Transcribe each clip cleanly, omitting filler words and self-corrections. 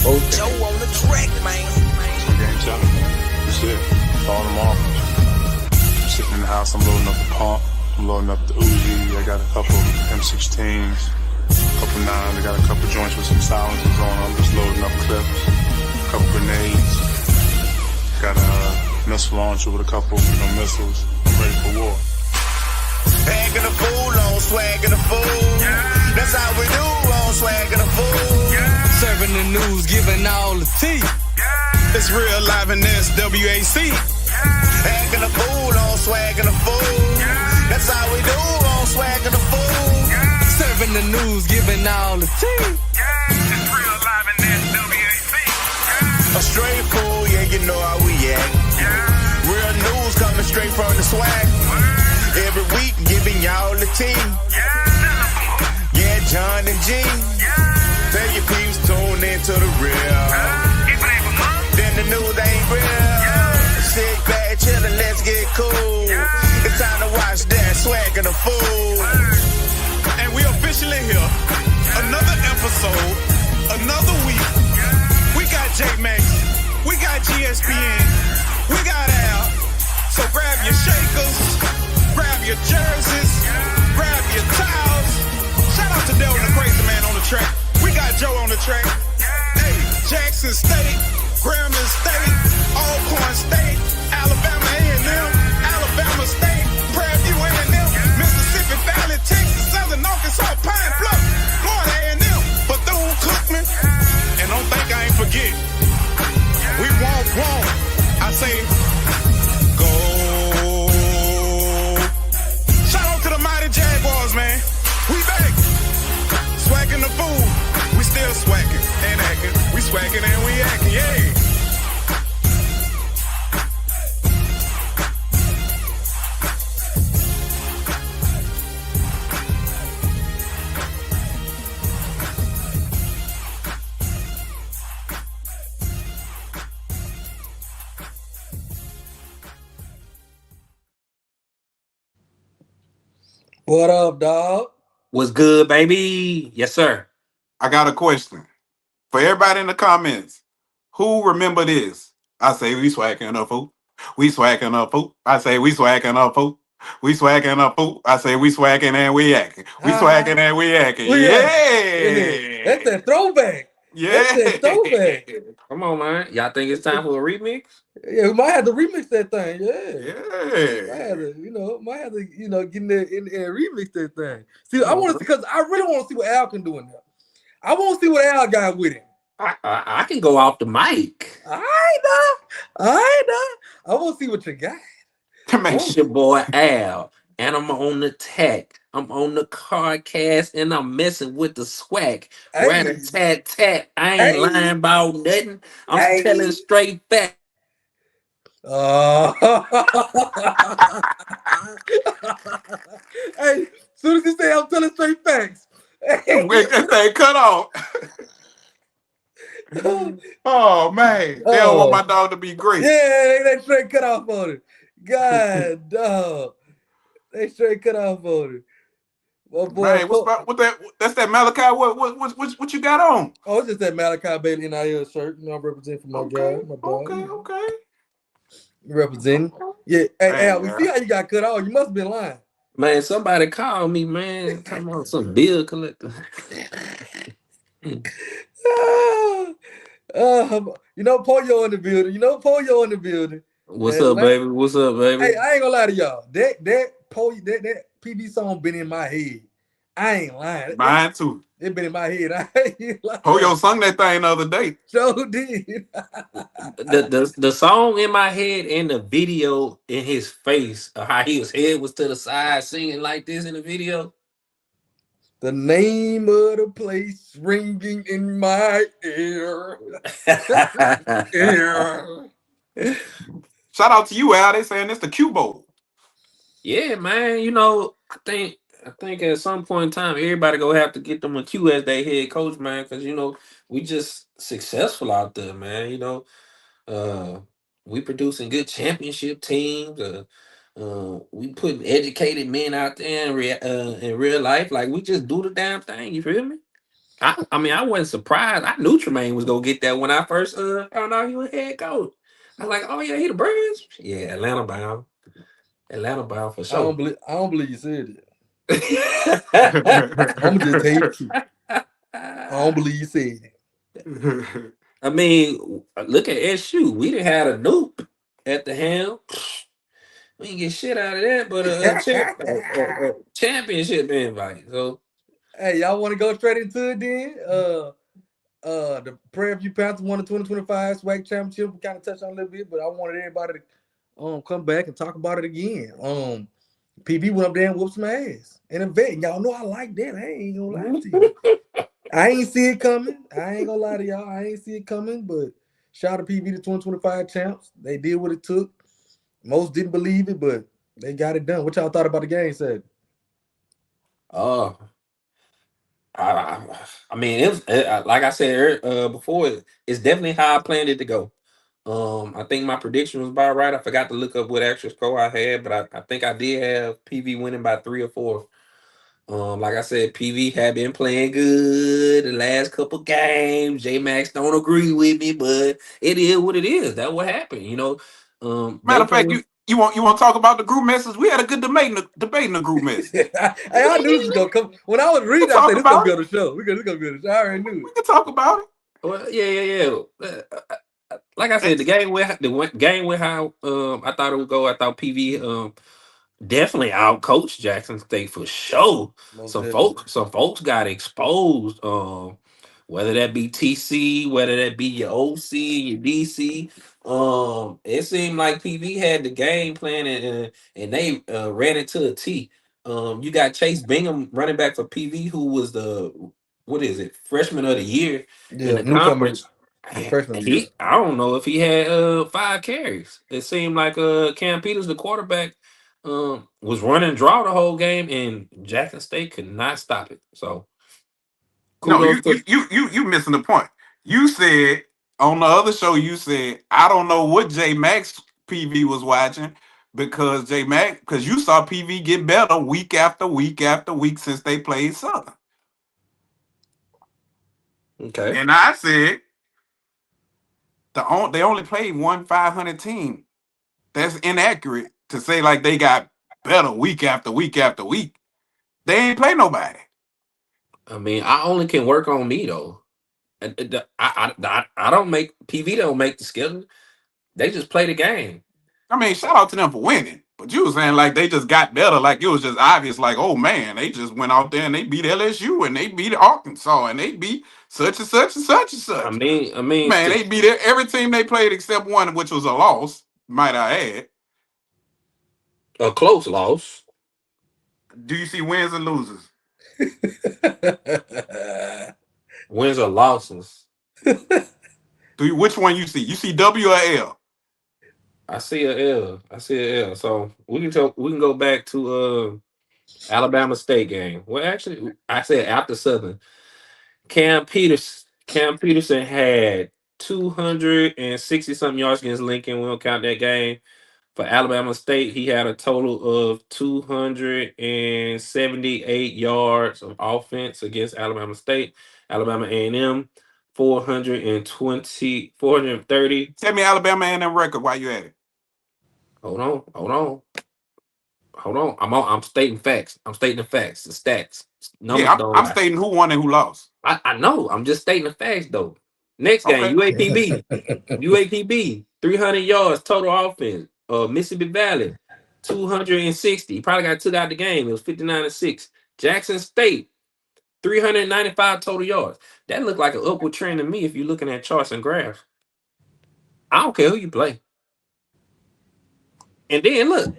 Okay. Joe on the track, man. So game challenge, man. That's it. All them offers. I'm sitting in the house, I'm loading up the pump. I'm loading up the Uzi. I got a couple M16s, a couple 9s. I got a couple joints with some silencers on. I'm just loading up clips, a couple grenades. Got a missile launcher with a couple, missiles. I'm ready for war. Bagging the fool on swagging the fool. That's how we do on swagging the fool. Serving the news, giving all the tea. It's real live in this WAC. Bagging the fool on swagging the fool. That's how we do on swagging the fool. Serving the news, giving all the tea. It's real live in this WAC. A straight fool, yeah, you know how we act. Real news coming straight from the swag. Every week giving y'all the tea. Yeah, John and G. Tell your peeps tune into the real. Then the news ain't real. Sit back, chillin', let's get cool. It's time to watch that swag and the fool. And we officially here. Another episode, another week. We got J-Max, we got GSPN, we got Al. So grab your shakers, grab your jerseys, grab your towels. Shout out to Delvin the Crazy Man on the track. We got Joe on the track. Hey, Jackson State, Grambling State, Alcorn State, Alabama A&M, Alabama State, Prairie View A&M, Mississippi Valley, Texas, Southern Arkansas, Pine Bluff, Florida A&M, Bethune-Cookman. And don't think I ain't forget. We won't. I say, go. Shout out to the mighty Jaguars, man. We back. Swacking the fool. We still swacking and acting. We swacking and we acting, yeah. What up, dog? What's good, baby? Yes, sir. I got a question for everybody in the comments. Who remember this? I say we swacking up, fool. We swacking up, fool. I say we swacking up, fool. We swacking up, fool. I say we swacking and we acting. We swacking and we acting. Yeah. That's that throwback. Yeah. That's that throwback. Come on, man. Y'all think it's time for a remix? Yeah, we might have to remix that thing. Yeah. Yeah. Might have to, get in there and remix that thing. See, I want to, because I really want to see what Al can do in there. I want to see what Al got with him. I can go off the mic. I know. I want to see what you got. It's your boy Al, and I'm on the tack. I'm on the car cast, and I'm messing with the swag. Hey. Rat-a-tat-tat. I ain't lying about nothing. I'm telling straight facts. Hey, soon as you say I'm telling straight facts. Wait, that thing cut off. Oh man, they don't want my dog to be great. Yeah, they straight cut off on it. God, dog, they straight cut off on it. Well, boy, man, what that? That's that Malachi. What you got on? Oh, it's just that Malachi Bailey NIL shirt. I'm representing for my guy, my dog. Okay. You representing? Yeah. Hey, Al, we see how you got cut off. You must have been lying. Man, somebody called me, man. Talking about some bill collector. Polio in the building. What's up, baby? What's up, baby? Hey, I ain't gonna lie to y'all. That PV song been in my head. I ain't lying. Mine too. It been in my head. I ain't lying. Polio sung that thing the other day. So did. the song in my head and the video in his face, how his head was to the side singing like this in the video. The name of the place ringing in my ear. Shout out to you, Al. They saying it's the Q Bowl. Yeah, man. I think at some point in time, everybody gonna have to get them a Q as their head coach, man, because we just successful out there, man. We producing good championship teams. We putting educated men out there in real life. Like, we just do the damn thing. You feel me? I mean, I wasn't surprised. I knew Tremaine was gonna get that when I first found out he was head coach. I was like, oh yeah, he the Braves. Yeah, Atlanta bound for sure. I don't believe you said it. I'm gonna just tell you the truth. I don't believe you said it. I mean, look at SU. We didn't have a Noop at the helm. We didn't get shit out of that, but a championship invite. So Hey, y'all want to go straight into it then? The Prairie View Panthers won the 2025 SWAC championship. We kind of touched on it a little bit, but I wanted everybody to come back and talk about it again. PV went up there and whooped some ass in a vet. Y'all know I like that. I ain't gonna lie to you. I ain't see it coming. I ain't gonna lie to y'all. I ain't see it coming, but shout out to PV, the 2025 champs. They did what it took. Most didn't believe it, but they got it done. What y'all thought about the game, said? I mean, it was like I said before. It's definitely how I planned it to go. I think my prediction was about right. I forgot to look up what extra score I had, but I think I did have PV winning by 3 or 4. Like I said, PV had been playing good the last couple games. J Max don't agree with me, but it is what it is. That's what happened. You know, Matter they of fact, played. you want to talk about the group message? We had a good debate in the group message. Hey, I knew this was gonna come. When I was reading, I said this gonna be on the show. This gonna be on the show. I already knew We it. can talk about it. Well, yeah. Like I said, the game went how I thought it would go. I thought PV definitely out coached Jackson State for sure. Most definitely. Some folks got exposed. Whether that be TC, whether that be your OC, your DC. It seemed like PV had the game plan and they ran it to a T. You got Chase Bingham running back for PV, who was the what is it, freshman of the year in Yeah, the newcomer, conference. freshman of the year. I don't know if he had 5 carries. It seemed like Cam Peters, the quarterback, was running draw the whole game, and Jackson State could not stop it. So No, kudos to you missing the point. You said on the other show, you said I don't know what J Max PV was watching because you saw PV get better week after week after week since they played Southern. okay. And I said they only played one 500 team. That's inaccurate to say like they got better week after week after week. They ain't play nobody. I mean, I only can work on me though. I don't make PV don't make the schedule. They just play the game. I mean, shout out to them for winning. But you were saying like they just got better, like it was just obvious, like, oh man, they just went out there and they beat LSU and they beat Arkansas and they beat such and such and such and I such. mean, Man, they beat every team they played except one, which was a loss, might I add. a close loss. Do you see wins and losers? Wins or losses. Which one you see? You see W or L? I see a L. I see a L. So we can go back to Alabama State game. Well, actually, I said after Southern. Cam Peterson had 260 something yards against Lincoln. We don't count that game. For Alabama State, he had a total of 278 yards of offense against Alabama State. Alabama A&M 430. Tell me Alabama A&M record while you at it. Hold on. I'm stating facts. I'm stating the facts, the stats. Numbers Yeah, don't I'm lie. stating who won and who lost. I know. I'm just stating the facts though. Next Okay. game, UAPB, 300 yards total offense. Mississippi Valley, 260. He probably got took out the game. It was 59-6. Jackson State, 395 total yards. That looked like an upward trend to me if you're looking at charts and graphs. I don't care who you play. And then look,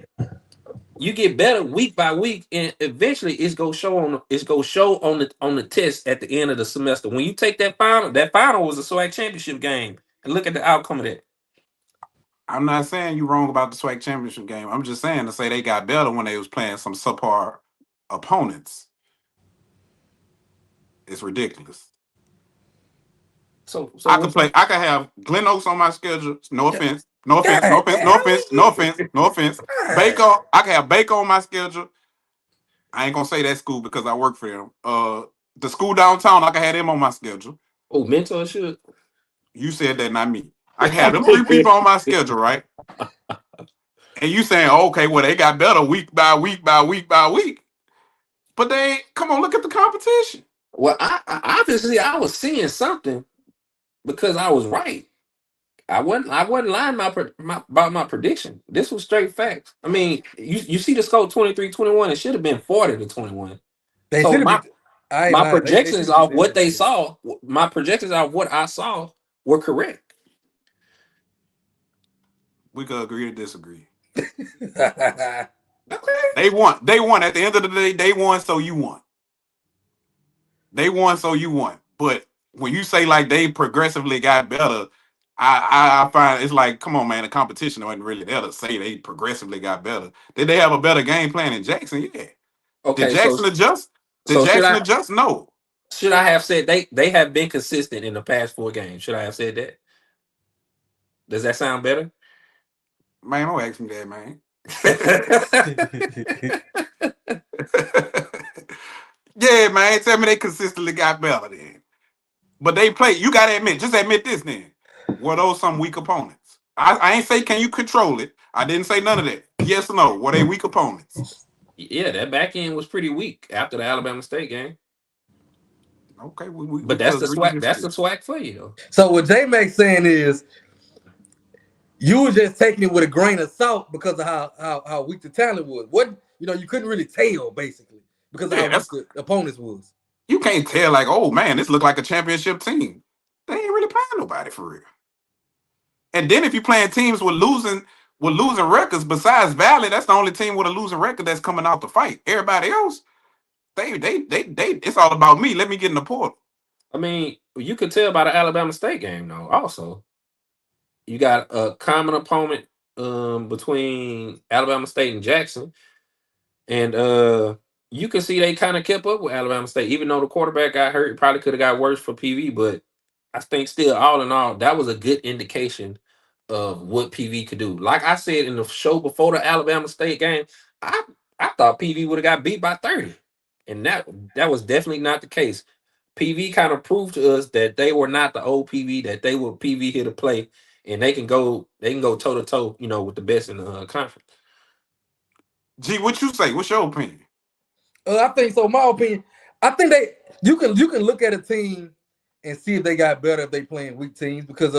you get better week by week, and eventually it's gonna show on the test at the end of the semester. When you take that final was a SWAC championship game, and look at the outcome of that. I'm not saying you're wrong about the SWAC championship game. I'm just saying to say they got better when they was playing some subpar opponents. It's ridiculous. So I could have Glen Oaks on my schedule. No offense. No offense. Baker, I could have Baker on my schedule. I ain't gonna say that school because I work for them. The school downtown, I can have them on my schedule. Oh, mentorship. You said that, not me. I can have them three people on my schedule, right? And you saying, okay, well, they got better week by week by week by week. But they ain't, come on, look at the competition. Well, I obviously I was seeing something because I was right. I wasn't lying about my prediction. This was straight facts. I mean, you see the score 23-21. It should have been 40-21. They So should have been. I ain't my lying. They should projections have beat of them. what they saw, my projections of what I saw were correct. We could agree to disagree. Okay. They won. They won. At the end of the day, they won, so you won. They won, so you won. But when you say like they progressively got better, I find it's like, come on, man, the competition wasn't really there to say they progressively got better. Did they have a better game plan in Jackson? Yeah. Did Okay. Jackson adjust? Did So Jackson adjust? No. should I have said they have been consistent in the past 4 games? Should I have said that? Does that sound better? Man, don't ask me that, man. Yeah, man. Tell me they consistently got better then. But they play. You gotta admit, just admit this then. Were those some weak opponents? I ain't say can you control it. I didn't say none of that. Yes or no? Were they weak opponents? Yeah, that back end was pretty weak after the Alabama State game. Okay, we But that's the swag. That's the swag for you, though. So what J Max saying is, you were just taking it with a grain of salt because of how weak the talent was. What you couldn't really tell basically because of how weak the opponents was. You can't tell like, oh man, this looked like a championship team. They ain't really playing nobody for real. And then if you're playing teams with losing records, besides Valley, that's the only team with a losing record that's coming out to fight. Everybody else, they it's all about me. Let me get in the portal. I mean, you could tell by the Alabama State game, though. Also, you got a common opponent between Alabama State and Jackson, and you can see they kind of kept up with Alabama State, even though the quarterback got hurt. It probably could have got worse for PV, but I think still, all in all, that was a good indication of what PV could do. Like I said in the show before the Alabama State game, I thought PV would have got beat by 30, and that was definitely not the case. PV kind of proved to us that they were not the old PV, that they were PV here to play, and they can go toe to toe, with the best in the conference. G, what you say? What's your opinion? I think so. My opinion, I think you can look at a team and see if they got better if they playing weak teams because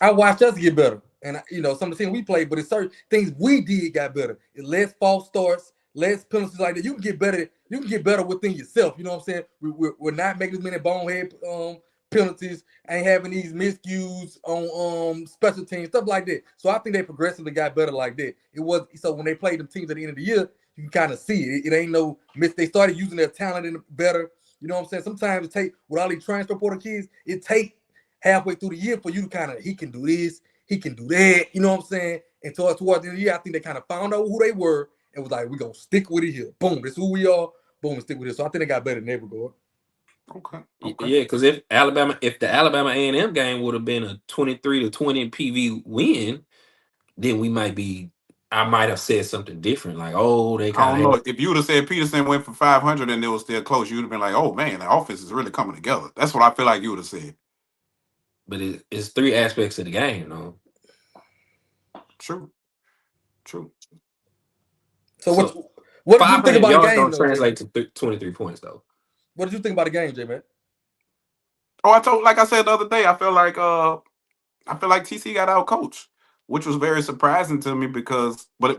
I watched us get better, and some of the teams we played, but it's certain things we did got better. It's less false starts, less penalties like that. You can get better. You can get better within yourself. You know what I'm saying? We're not making as many bonehead penalties, ain't having these miscues on special teams, stuff like that. So I think they progressively got better like that. It was so when they played them teams at the end of the year, you can kind of see it. It ain't no miss. They started using their talent in better. You know what I'm saying? Sometimes it take with all these transfer portal kids, it take halfway through the year for you to kind of he can do this, he can do that. You know what I'm saying? And towards the end of the year, I think they kind of found out who they were and was like, we're gonna stick with it here. Boom, this is who we are. Boom, stick with it. So I think they got better in that regard. Okay. Yeah, because if the Alabama A&M game would have been a 23-20 PV win, then I might have said something different, like, oh, they I kind don't of. know. If you would have said Peterson went for 500 and it was still close, you would have been like, oh man, the offense is really coming together. That's what I feel like you would have said. But it's 3 aspects of the game, True. So what did you think 500 about the yards game? don't Though, translate to 23 points, though. what did you think about the game, J man? Oh, like I said the other day, I feel like TC got out coached, which was very surprising to me because but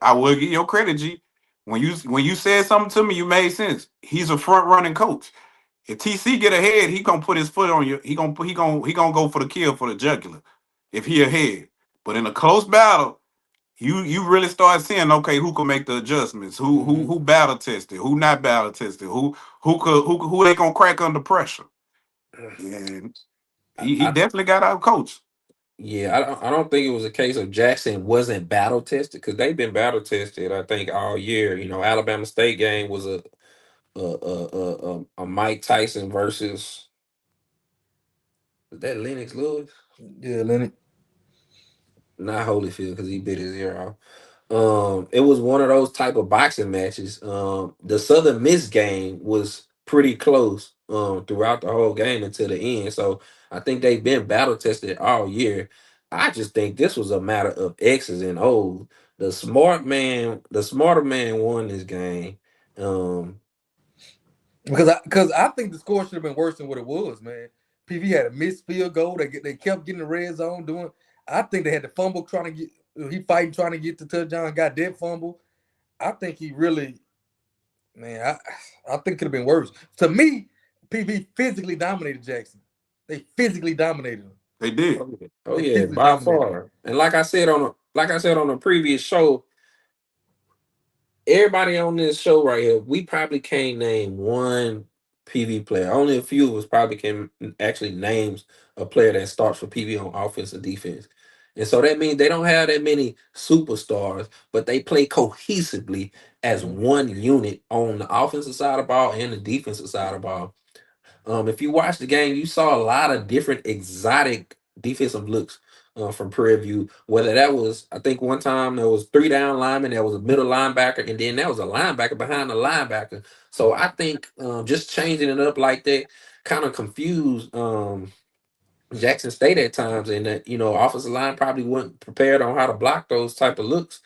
I will give you credit, G. When you said something to me, you made sense. He's a front running coach. If TC get ahead, he gonna put his foot on you. He gonna go for the kill for the jugular if he ahead. But in a close battle, you really start seeing, okay, who can make the adjustments, who battle tested, who not battle tested, who ain't gonna crack under pressure. And he definitely got out coached. Yeah, I don't think it was a case of Jackson wasn't battle tested, because they've been battle tested, I think, all year. Alabama State game was a Mike Tyson versus, was that Lennox Lewis? Yeah, Lenny. Not Holyfield, because he bit his ear off. It was one of those type of boxing matches. The Southern Miss game was pretty close throughout the whole game until the end. So I think they've been battle tested all year. I just think this was a matter of X's and O's. The smarter man won this game. Um, Because I think the score should have been worse than what it was, man. PV had a missed field goal. They kept getting the red zone doing. I think they had the fumble trying to get he fighting trying to get the touchdown, got that fumble. I think he really, man, I think it could have been worse. To me, PV physically dominated Jackson. They physically dominated him. They did. oh They yeah, physically by dominated him. far. And like I said on a previous show, everybody on this show right here, we probably can't name one PV player. Only a few of us probably can actually names a player that starts for PV on offense and defense. And so that means they don't have that many superstars, but they play cohesively as one unit on the offensive side of the ball and the defensive side of the ball. If you watch the game, you saw a lot of different exotic defensive looks from Prairie View. Whether that was, I think one time there was 3 down linemen, there was a middle linebacker, and then there was a linebacker behind the linebacker. So I think just changing it up like that kind of confused Jackson State at times, and that offensive line probably wasn't prepared on how to block those type of looks.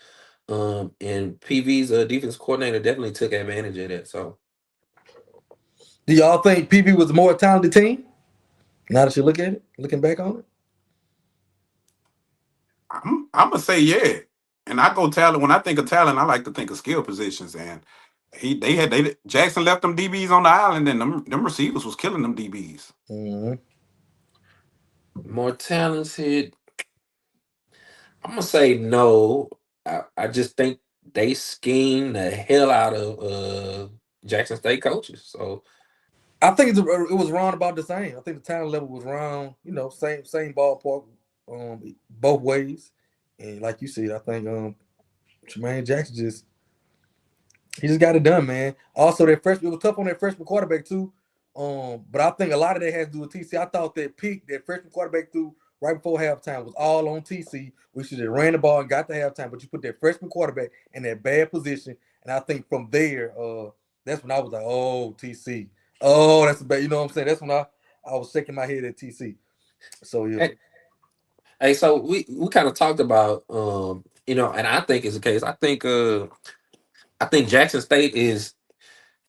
And PV's defense coordinator definitely took advantage of that. So. Do y'all think PV was a more talented team? Now that you look at it, looking back on it, I'm gonna say yeah. And I go talent. When I think of talent, I like to think of skill positions. And Jackson left them DBs on the island, and them receivers was killing them DBs. mm-hmm. More talented. I'm gonna say no. I just think they scheme the hell out of Jackson State coaches. So I think it was around about the same. I think the talent level was around, same ballpark, both ways. And like you said, I think Tremaine Jackson he just got it done, man. Also, it was tough on that freshman quarterback too. But I think a lot of that has to do with TC. I thought that freshman quarterback threw right before halftime was all on TC. We should have ran the ball and got to halftime, but you put that freshman quarterback in that bad position. And I think from there, that's when I was like, oh, TC. Oh, that's a bad, you know what I'm saying? That's when I was shaking my head at TC. So yeah. Hey, so we kind of talked about and I think it's the case. I think Jackson State is,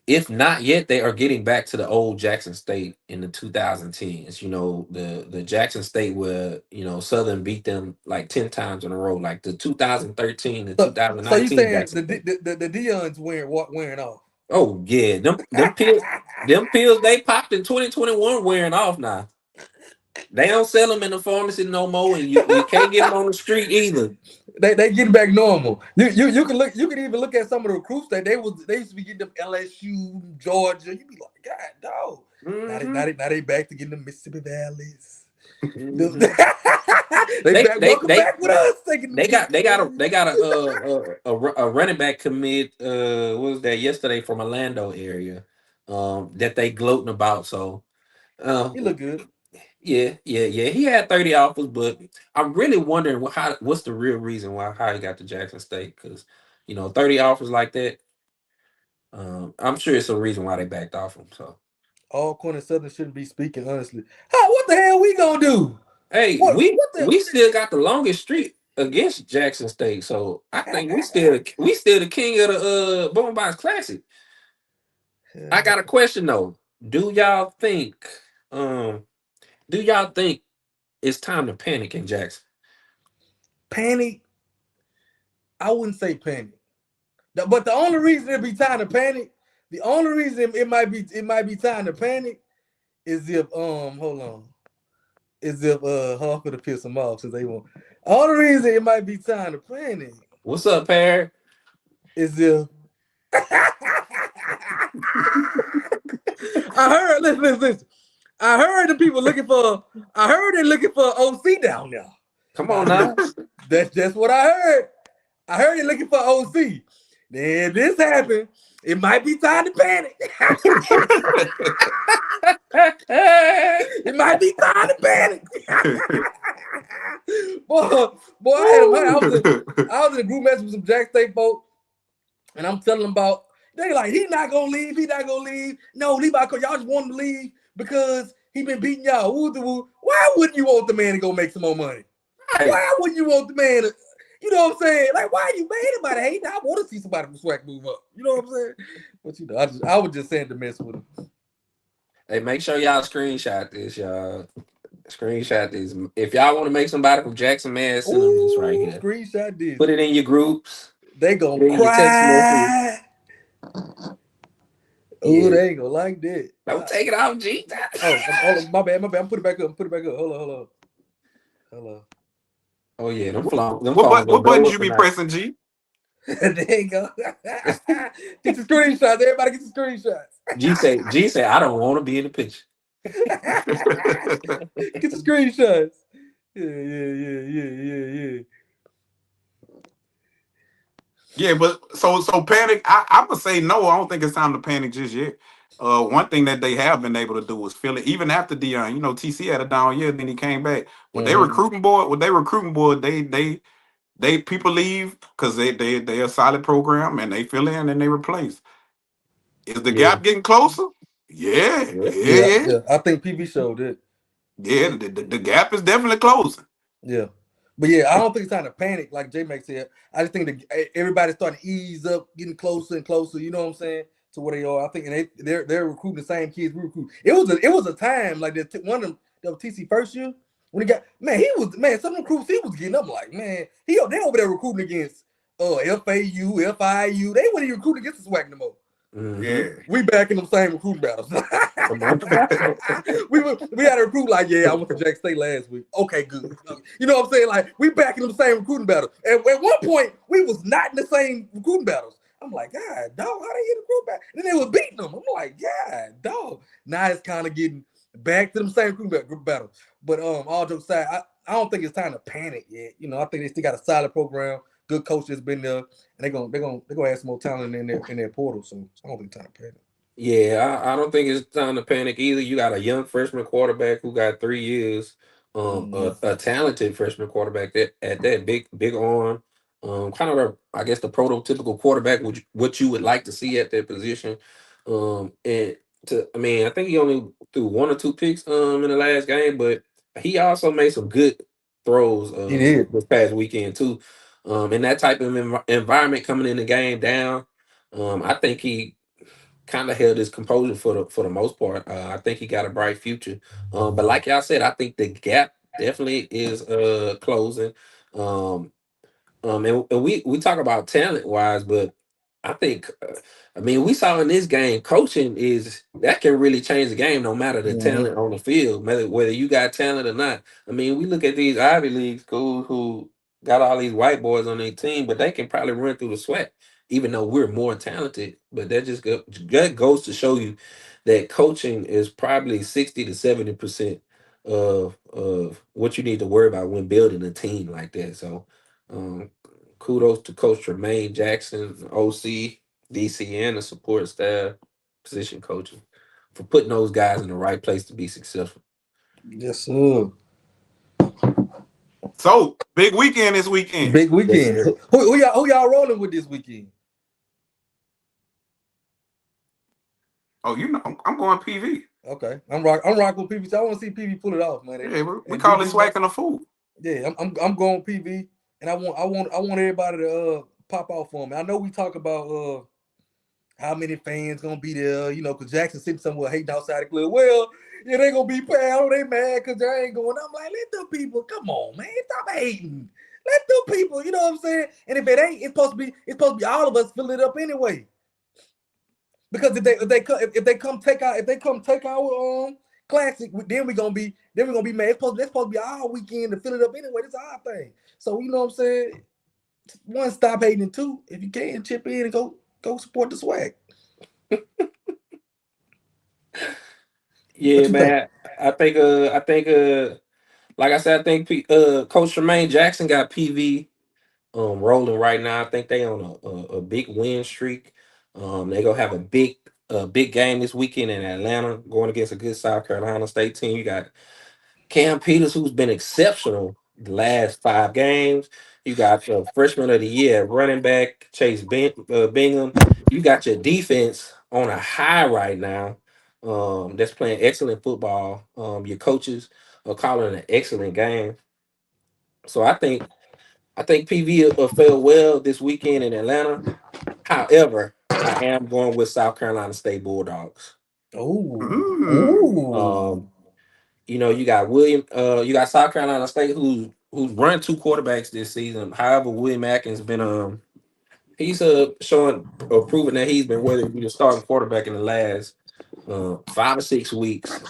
if not yet, they are getting back to the old Jackson State in the 2010s. The Jackson State where Southern beat them like 10 times in a row, like the 2013 to 2019. So you saying Jackson the Dion's wearing off? Oh yeah, them pills they popped in 2021 wearing off now. They don't sell them in the pharmacy no more, and you can't get them on the street either. They getting back normal. You can even look at some of the recruits that they used to be getting them LSU, Georgia. You be like, God, dog. Mm-hmm. Now they back to getting the Mississippi Valleys. Mm-hmm. Welcome back with us. They got a running back commit. What was that yesterday from Orlando area? That they gloating about. So he look good. Yeah. He had 30 offers, but I'm really wondering what's the real reason how he got to Jackson State? Because 30 offers like that. I'm sure it's a reason why they backed off him. So all corner Southern shouldn't be speaking honestly. What the hell we gonna do? Hey, we still got the longest streak against Jackson State, so I think we still the king of the Boombox Classic. I got a question though. Do y'all think it's time to panic in Jackson? Panic? I wouldn't say panic. But the only reason it'd be time to panic, the only reason it might be time to panic is if hold on. Is if Harper to piss them off since they won't. Only reason it might be time to panic. What's up, Perry? Is if I heard listen. I heard the people looking for OC down there. Come on now. That's what I heard. I heard they're looking for OC. Then this happened. It might be time to panic. It might be time to panic. boy, I was in a group message with some Jack State folks, and I'm telling them about, They like, he not gonna leave. He not gonna leave. No, Levi, y'all just want him to leave because he been beating y'all. Why wouldn't you want the man to go make some more money? Hey, Why wouldn't you want the man to, you know what I'm saying? Like, why you mad about it? I want to see somebody from Swag move up. You know what I'm saying? But you know, I was just saying to mess with him. hey, make sure y'all screenshot this, y'all. Screenshot this. If y'all want to make somebody from Jackson, man, send them this right Ooh, here. screenshot this. Put it in your groups. They gonna Put it in your text message. cry. Oh, Yeah. they ain't gonna like that. Don't take it off, G. Oh, my bad. I'm put it back up. Hold on. Oh yeah, them phones What gonna blow buttons up you be tonight. pressing, G? There you go. Get the screenshots. Everybody get the screenshots. G say I don't want to be in the picture. Get the screenshots. Yeah. Yeah, but so panic. I'm gonna say no. I don't think it's time to panic just yet. One thing that they have been able to do is fill it. Even after Dion, TC had a down year, then he came back. With their recruiting board, they people leave because they a solid program and they fill in and they replace. Is the Yeah. gap getting closer? Yeah. Yeah. I think PV showed it. Yeah, the gap is definitely closing. Yeah. But yeah, I don't think it's time to panic, like J Max said. I just think that everybody's starting to ease up, getting closer and closer. You know what I'm saying? To where they are. I think, and they're recruiting the same kids we recruit. It was a time like one of them that was TC first year when he got some of the recruits he was getting. I'm like, man, they over there recruiting against FAU, FIU. They weren't even recruiting against the SWAC no more. Yeah. We back in them same recruiting battles. Come on. we had a recruit like, I went to Jack State last week. Okay, good. You know what I'm saying? Like, we back in the same recruiting battle. And at one point, we was not in the same recruiting battles. I'm like, God, dog, how they get recruit back? And then they was beating them. I'm like, God, dog. Now it's kind of getting back to them same recruiting battles. But all jokes aside, I don't think it's time to panic yet. I think they still got a solid program. Good coach that's been there, and they're gonna have some more talent in their portal. So I don't think it's time to panic. Yeah, I don't think it's time to panic either. You got a young freshman quarterback who got 3 years. A talented freshman quarterback at that big arm. Kind of I guess the prototypical quarterback what you would like to see at that position. I think he only threw 1 or 2 picks in the last game, but he also made some good throws He did. this past weekend too. In that type of environment coming in the game down, I think he kind of held his composure for the most part. I think he got a bright future. But like y'all said, I think the gap definitely is closing. And we talk about talent wise, but I think we saw in this game coaching is that can really change the game no matter the talent on the field, whether you got talent or not. We look at these Ivy League schools who got all these white boys on their team, but they can probably run through the sweat, even though we're more talented. But that goes to show you that coaching is probably 60 to 70% of what you need to worry about when building a team like that. So kudos to Coach Tremaine Jackson, OC, DC, and the support staff, position coaching for putting those guys in the right place to be successful. Yes, sir. So big weekend this weekend. Big weekend. Yes, who y'all rolling with this weekend? Oh, I'm going PV. Okay, I'm rocking with PV. So I want to see PV pull it off, man. Yeah, we call it Swac'N a fool. Yeah, I'm going PV, and I want everybody to pop out for me. I know we talk about how many fans gonna be there, because Jackson sitting somewhere hating outside the club. Well, yeah, they gonna be proud. They mad because they ain't going. I'm like, let them people come on, man, stop hating. Let them people, you know what I'm saying? And if it ain't, it's supposed to be all of us fill it up anyway. Because if they come take our classic, then we gonna be mad. It's supposed to be our weekend to fill it up anyway. That's our thing. So you know what I'm saying? One, stop hating, and two, if you can, chip in and go support the swag. Yeah, man. I think like I said, I think Coach Tremaine Jackson got PV rolling right now. I think they on a big win streak. They gonna have a big game this weekend in Atlanta, going against a good South Carolina State team. You got Cam Peters, who's been exceptional the last 5 games. You got freshman of the year running back Chase Bingham. you got your defense on a high right now. That's playing excellent football. Your coaches are calling an excellent game. So I think PV will fare well this weekend in Atlanta. However, I am going with South Carolina State Bulldogs. Oh, Mm. ooh. Um, you got South Carolina State who's run two quarterbacks this season. However, William Atkins been he's showing proving that he's been whether it be the starting quarterback in the last 5 or 6 weeks.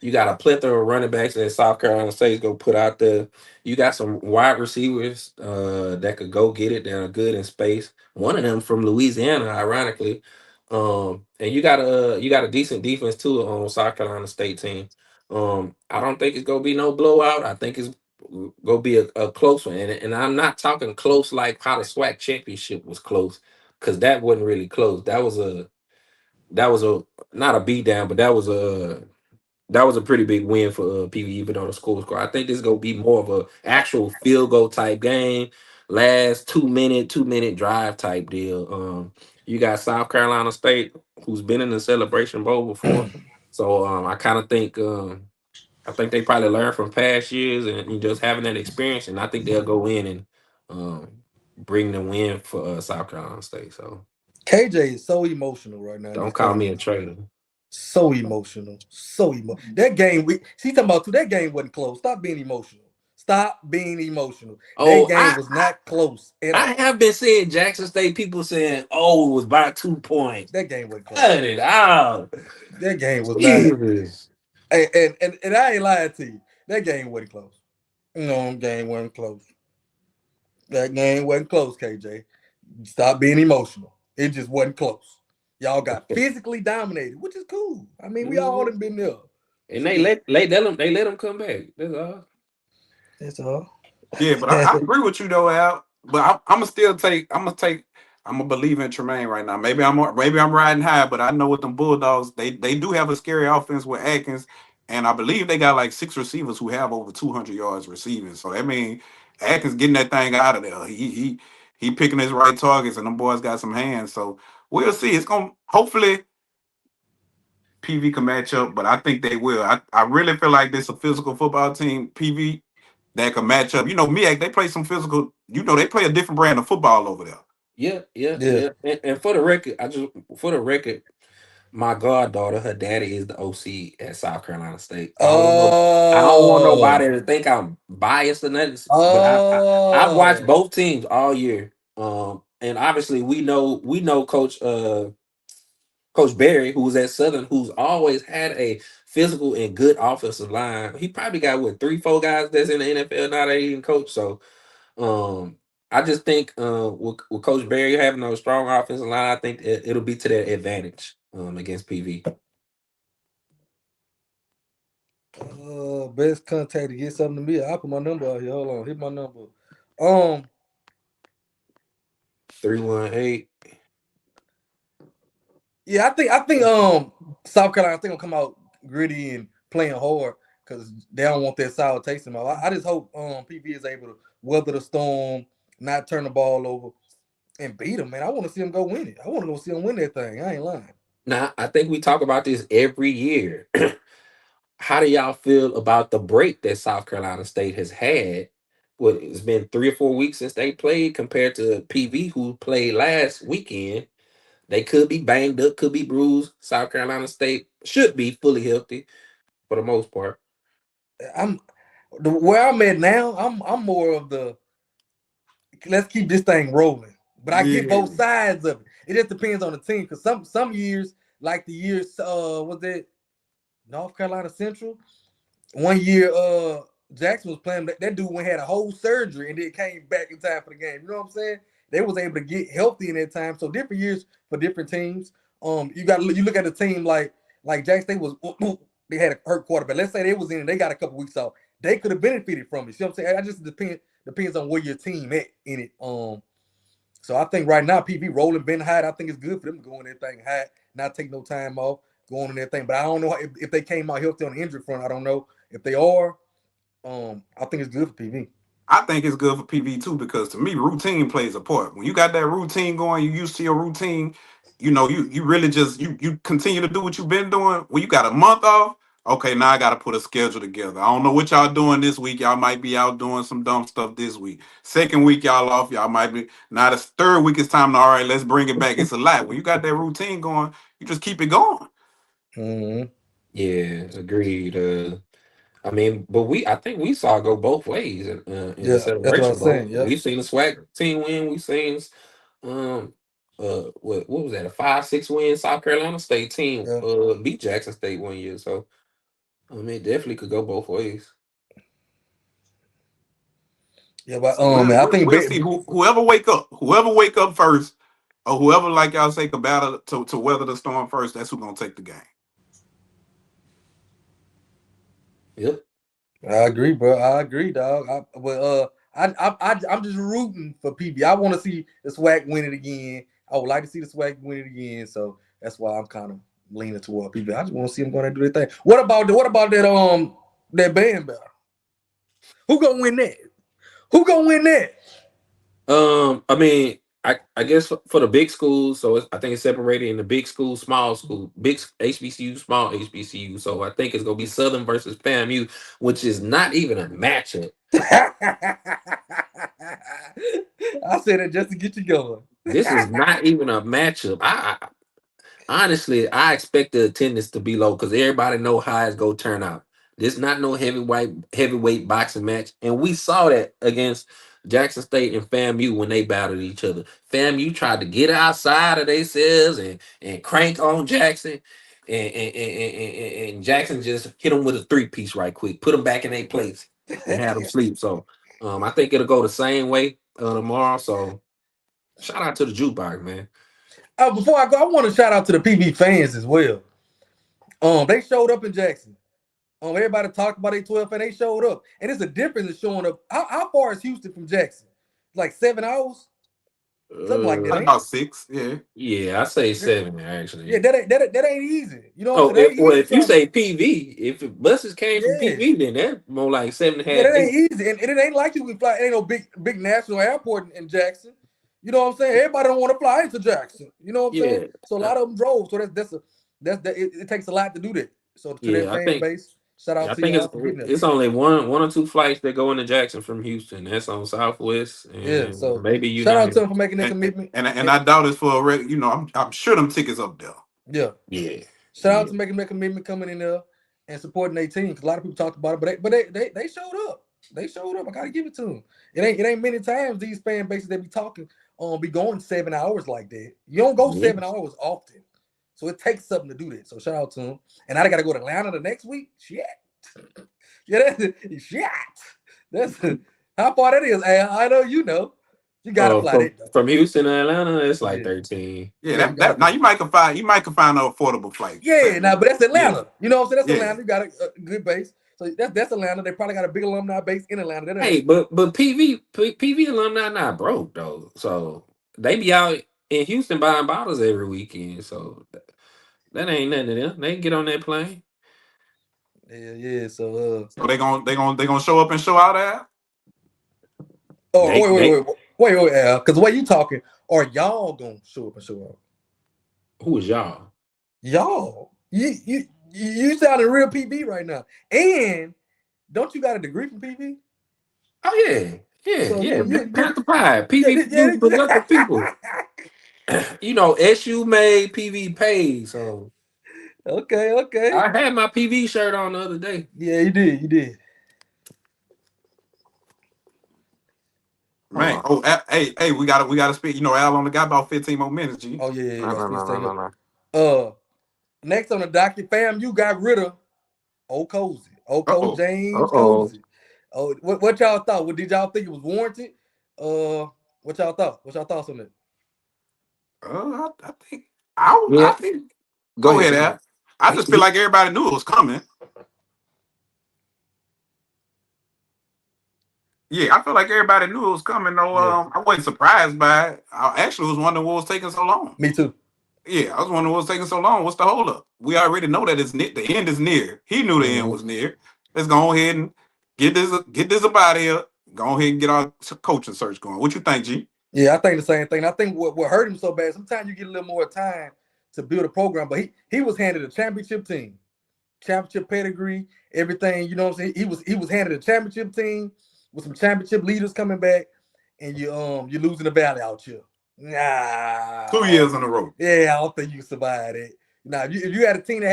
You got a plethora of running backs that South Carolina State's gonna put out there. You got some wide receivers that could go get it. That are good in space. One of them from Louisiana, ironically. And you got a decent defense too on South Carolina State team. I don't think it's gonna be no blowout. I think it's gonna be a close one, and I'm not talking close like how the SWAC championship was close, because that wasn't really close. That was a not a beat down, but that was a pretty big win for PV even on the score. I think this is gonna be more of a actual field goal type game, last 2 minute drive type deal. You got South Carolina State who's been in the Celebration Bowl before, so I think they probably learned from past years and just having that experience, and I think they'll go in and um, bring the win for South Carolina State. So KJ is so emotional right now in this don't call me a game. traitor. So emotional. So emotional. That game, see, talking about too, that game wasn't close. Stop being emotional. Stop being emotional. That Oh, game was not close at I all. have been seeing Jackson State people saying, "Oh, it was by 2 points." That game wasn't close. Cut it out, That game was not. Jesus. And I ain't lying to you. That game wasn't close. No, game wasn't close. That game wasn't close, KJ. Stop being emotional. It just wasn't close. Y'all got physically dominated, which is cool. I mean, we all Mhm. done been there. And they Shit. let them come back. That's all. That's all. Yeah, but I agree with you though, Al. But I'm gonna still take. I'm gonna believe in Tremaine right now. Maybe I'm riding high, but I know with them Bulldogs, they do have a scary offense with Atkins, and I believe they got like 6 receivers who have over 200 yards receiving. So that means Atkins getting that thing out of there. He picking his right targets, and them boys got some hands. So we'll see. It's gonna hopefully PV can match up, but I think they will. I really feel like this a physical football team. PV that can match up. You know, MEAC, they play some physical. You know, they play a different brand of football over there. Yeah, yeah, Yeah. yeah. And for the record, my goddaughter, her daddy is the OC at South Carolina State. I don't want Oh. nobody to think I'm biased or nothing, but I've watched Oh. both teams all year. And obviously we know Coach Barry, who was at Southern, who's always had a physical and good offensive line. He probably got what 3, 4 guys that's in the NFL now that he can coach. So um, I just think with Coach Barry having a strong offensive line, I think it'll be to their advantage against PV. Best contact to get something to me. I'll put my number out here. Hold on. Hit my number. Um, 318. yeah, I think South Carolina I think will come out gritty and playing hard because they don't want that sour taste in them. I just hope PV is able to weather the storm, not turn the ball over, and beat them, man. I want to see them go win it. I want to go see them win that thing. I ain't lying. Now I think we talk about this every year. How do y'all feel about the break that South Carolina State has had? What it's been 3 or 4 weeks since they played compared to PV who played last weekend. They could be banged up, could be bruised. South Carolina State should be fully healthy for the most part. I'm where I'm at now. I'm more of the let's keep this thing rolling. But I get Yeah. both sides of it. It just depends on the team because some years, like the years, was it North Carolina Central? One year, Jackson was playing. That dude went had a whole surgery and then came back in time for the game. You know what I'm saying? They was able to get healthy in that time. So different years for different teams. You look at the team like Jackson State was they had a hurt quarterback. Let's say they was in and they got a couple weeks off. They could have benefited from it. See what I'm saying? I just depends on where your team at in it. So I think right now PV rolling been hot. I think it's good for them to go in that thing hot, not take no time off, going in that thing. But I don't know if they came out healthy on the injury front. I don't know if they are. I think it's good for PV. I think it's good for PV too because to me, routine plays a part. When you got that routine going, you used to your routine. You know, you really just you continue to do what you've been doing. When you got a month off, okay, now I got to put a schedule together. I don't know what y'all doing this week. Y'all might be out doing some dumb stuff this week. Second week y'all off. Y'all might be now. The third week it's time to all right. Let's bring it back. It's a lot. When you got that routine going, you just keep it going. Mm-hmm. Yeah, agreed. I mean, but I think we saw it go both ways in the Yeah, that's what I'm celebration, bro. saying. Yep. We've seen the SWAC team win. We've seen um what was that, a 5-6 win South Carolina State team Yeah. beat Jackson State one year. So I mean, it definitely could go both ways. Yeah, but So we'll, I we'll, think we'll see whoever wake up first, or whoever like y'all say could battle to weather the storm first. That's who's gonna take the game. Yep. I agree, bro. I agree, dog. I'm just rooting for PV. I want to see the SWAC win it again. I would like to see the SWAC win it again. So that's why I'm kind of leaning toward PV. I just want to see them go and do their thing. What about that band battle? Who gonna win that? Who gonna win that? I mean, I guess for the big schools, so I think it's separated into big school, small school, big HBCU, small HBCU. So I think it's gonna be Southern versus FAMU, which is not even a matchup. I said it just to get you going. This is not even a matchup. Honestly, I expect the attendance to be low because everybody know how it's gonna turn out. This not no heavyweight boxing match, and we saw that against Jackson State and FAMU when they battled each other. FAMU tried to get outside of themselves and crank on Jackson, and Jackson just hit them with a 3-piece right quick, put them back in their place, and had them sleep. So I think it'll go the same way tomorrow. So shout out to the jukebox, man. Before I go, I want to shout out to the PV fans as well. They showed up in Jackson. Everybody talked about A12 and they showed up. And it's a difference in showing up. How far is Houston from Jackson? Like 7 hours? Something like that. About 6, yeah. Yeah, I say 7 actually. Yeah, that ain't easy. You know what I'm saying? If you say PV, if buses came from PV, then that's more like 7.5. Yeah, that ain't easy. And it ain't like you can fly. It ain't no big national airport in Jackson. You know what I'm saying? Everybody don't want to fly into Jackson. You know what I'm saying? So a lot of them drove. So it takes a lot to do that. So to that fan base, shout out to y'all for getting it's only one or two flights that go into Jackson from Houston. That's on Southwest, and so maybe shout out to them for making that commitment. And I doubt it's for a regular. You know, I'm sure them tickets up there. Yeah. Shout out to making that commitment, coming in there and supporting their team. Because a lot of people talked about it, but they showed up. They showed up. I gotta give it to them. It ain't many times these fan bases that be talking be going 7 hours like that. You don't go 7 hours often. So it takes something to do that. So shout out to them. And I gotta go to Atlanta the next week. Shit. Yeah, that's how far that is. I know you know. You gotta fly from Houston to Atlanta. It's like 13. Yeah, now you might can find an affordable flight. Yeah, now but that's Atlanta. You know what I'm saying? That's Atlanta. You got a good base. So that's Atlanta. They probably got a big alumni base in Atlanta. Hey, but PV alumni not broke though. So they be out in Houston buying bottles every weekend. So that ain't nothing to them. They can get on that plane. Yeah. So they gonna show up and show out there. Oh, wait, Al. Because the way you talking, are y'all gonna show up and show out? Who is y'all? Y'all. You sounding real PV right now. And don't you got a degree from PV? Oh yeah. Panther Pride. PV productive people. You know, SU made, PV paid. So okay. I had my PV shirt on the other day. Yeah, you did. Man, hey, we gotta speak. You know, Al only got about 15 more minutes. G. Oh yeah. No. Next on the docket, FAMU got rid of old Cozy, James Cozy. Oh, what y'all thought? What did y'all think it was warranted? What y'all thought? What's y'all thoughts on it? I think. Go ahead, Al. I just feel like everybody knew it was coming. Yeah, I feel like everybody knew it was coming. Though I wasn't surprised by it. I actually was wondering what was taking so long. Me too. Yeah, I was wondering what was taking so long. What's the holdup? We already know that the end is near. He knew the end was near. Let's go ahead and get this up out of here. go ahead and get our coaching search going. What you think, G? Yeah, I think the same thing. I think what hurt him so bad, sometimes you get a little more time to build a program, but he was handed a championship team, championship pedigree, everything. You know what I'm saying? He was handed a championship team with some championship leaders coming back, and you're losing the Valley out here. Nah, 2 years in a row. Yeah, I don't think you can survive it. Now, if you had a team that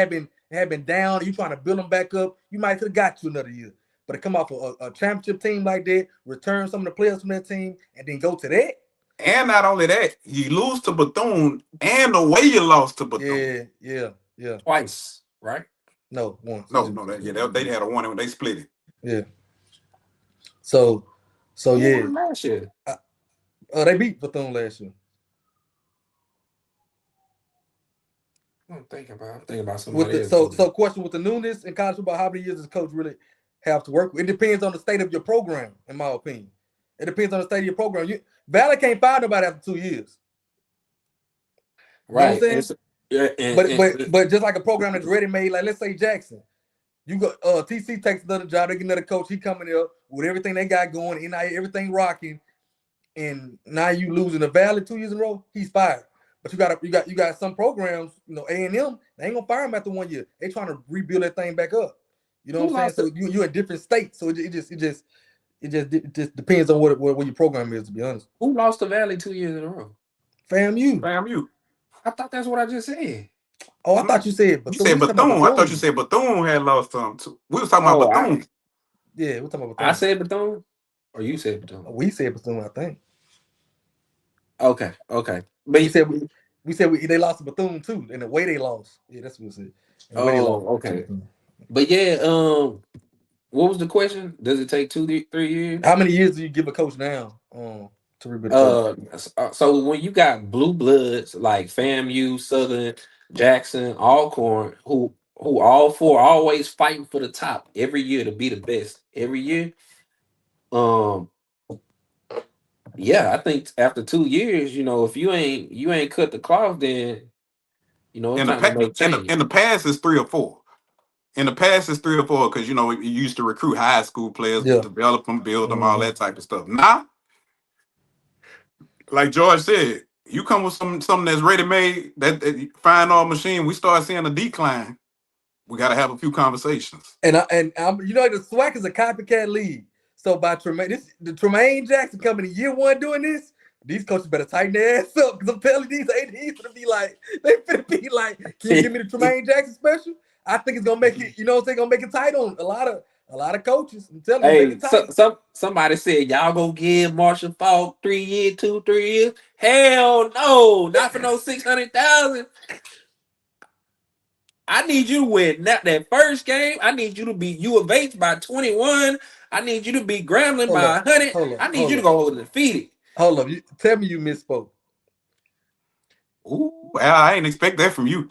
had been down, and you trying to build them back up, you might could have got you another year. But to come off a championship team like that, return some of the players from that team, and then go to that. And not only that, you lose to Bethune, and the way you lost to Bethune. Yeah. Twice, right? No, once. They had a one when they split it. Yeah. So yeah. Last year. They beat Bethune last year. I'm thinking about somebody else. So question with the newness in college football, how many years does coach really have to work with? It depends on the state of your program, in my opinion. It depends on the state of your program. Valley can't find nobody after 2 years. Right. You know what I'm saying? But just like a program that's ready made, like let's say Jackson, you go TC takes another job, they get another coach, he coming up with everything they got going, everything rocking, and now you losing the Valley 2 years in a row, he's fired. But you got some programs, A&M, they ain't gonna fire him after 1 year. They trying to rebuild that thing back up. You know what I'm saying? So you in different states, so it just depends on what your program is, to be honest. Who lost the Valley 2 years in a row? FAMU. I thought that's what I just said. Oh, I thought you said Bethune. You said Bethune. I thought you said Bethune had lost some too. We was talking about Bethune. We're talking about Bethune. I said Bethune, or you said Bethune? We said Bethune, I think. Okay. But we said they lost to Bethune too, and the way they lost. Yeah, that's what we said. Okay. But yeah, what was the question? Does it take 2-3 years? How many years do you give a coach now to rebuild? So when you got blue bloods like FAMU, Southern, Jackson, Alcorn, who all four always fighting for the top every year to be the best every year. Yeah, I think after 2 years, if you ain't cut the cloth, then it's time to make change. In the past, it's 3 or 4. In the past, it's 3 or 4 because you used to recruit high school players, develop them, build them, all that type of stuff. Now, like George said, you come with something that's ready made, that fine all machine. We start seeing a decline. We got to have a few conversations. And the SWAC is a copycat league. So by Tremaine Jackson coming in year 1 doing this, these coaches better tighten their ass up, because I'm telling you, these ADs gonna be like, can you give me the Tremaine Jackson special? I think it's gonna make it, gonna make it tight on a lot of coaches. I'm telling you, make it tight. Somebody said y'all gonna give Marshall Falk 3 years, 2-3 years. Hell no, not for no 600,000. I need you to win that first game. I need you to be U of H by 21. I need you to be Grambling by 100. I need you to go undefeated. Hold up. Tell me you misspoke. Ooh, well, I ain't expect that from you.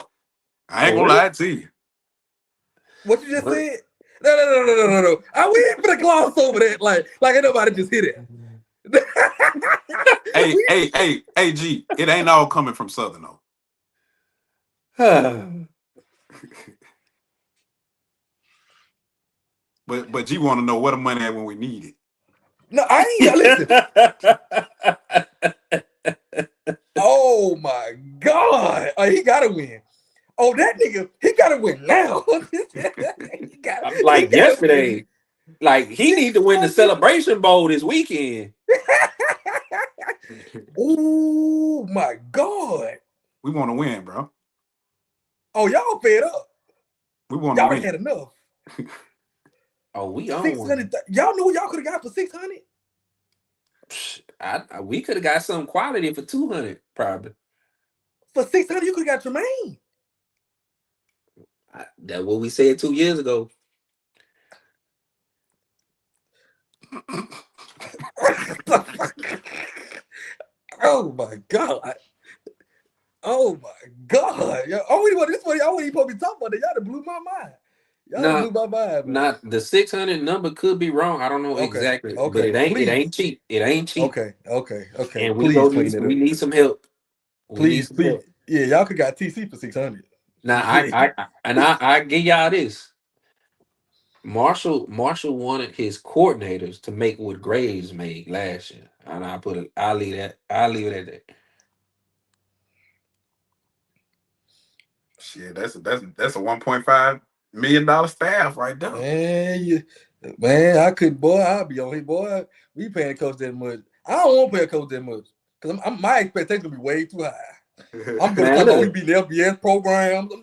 I ain't gonna lie to you. What you just said? No. We ain't gonna gloss over that. Like ain't nobody just hit it. Hey, G, it ain't all coming from Southern though. But G want to know where the money at when we need it. No, I ain't. Listen. Oh my God! He gotta win. Oh, that nigga, he gotta win now. Like yesterday. Win. Like he need to win the Celebration Bowl this weekend. Oh my God! We want to win, bro. Oh, y'all fed up. We want to win. Y'all had enough. Oh, we on 600. Y'all knew y'all could have got for 600. We could have got some quality for 200, probably. For 600, you could have got Tremaine. That's what we said 2 years ago. Oh my God. Oh my God. Y'all supposed to be talking about that. Y'all done blew my mind. Blew my mind. Not the 600 number could be wrong. I don't know exactly. But it ain't cheap. It ain't cheap. Okay. And we need some help. Please. Yeah, y'all could got TC for 600. Now I give y'all this. Marshall wanted his coordinators to make what Graves made last year, and I'll leave it at that. Shit, that's a $1.5 million staff right there. Man, I couldn't, boy. I'll be on here, boy. We paying the coach that much. I don't want to pay a coach that much because my expectations will be way too high. I'm gonna Man, talk about we look. beat the FBS programs.